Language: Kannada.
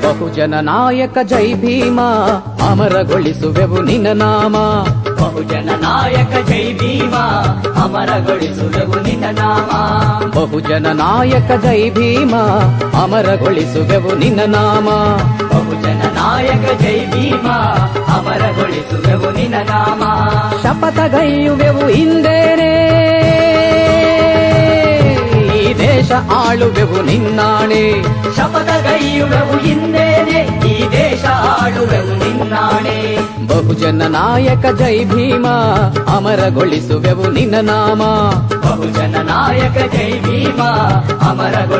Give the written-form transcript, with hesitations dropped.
ಬಹುಜನ ನಾಯಕ ಜೈ ಭೀಮ ಅಮರಗೊಳಿಸುವೆವು ನಿನ್ನ ನಾಮ. ಬಹುಜನ ನಾಯಕ ಜೈ ಭೀಮ ಅಮರಗೊಳಿಸುವೆವು ನಿನ್ನ ನಾಮ. ಬಹುಜನ ನಾಯಕ ಜೈ ಭೀಮ ಅಮರಗೊಳಿಸುವೆವು ನಿನ್ನ ನಾಮ. ಬಹುಜನ ನಾಯಕ ಜೈ ಭೀಮ ಅಮರಗೊಳಿಸುವೆವು ನಿನ್ನ ನಾಮ. ಶಪಥಗೈಯುವೆವು ಇಂದೇನೆ ಈ ದೇಶ ಆಳುವೆವು ನಿನ್ನಾಣೆ. ಶಪಥಗೈಯುವೆವು ಇಂದೇನೆ ಈ ದೇಶ ಆಳುವೆವು ನಿನ್ನಾಣೆ. ಬಹುಜನ ನಾಯಕ ಜೈ ಭೀಮ ಅಮರಗೊಳಿಸುವೆವು ನಿನ್ನ ನಾಮ. ಬಹುಜನ ನಾಯಕ ಜೈ ಭೀಮ ಅಮರಗೊಳಿಸುವೆವು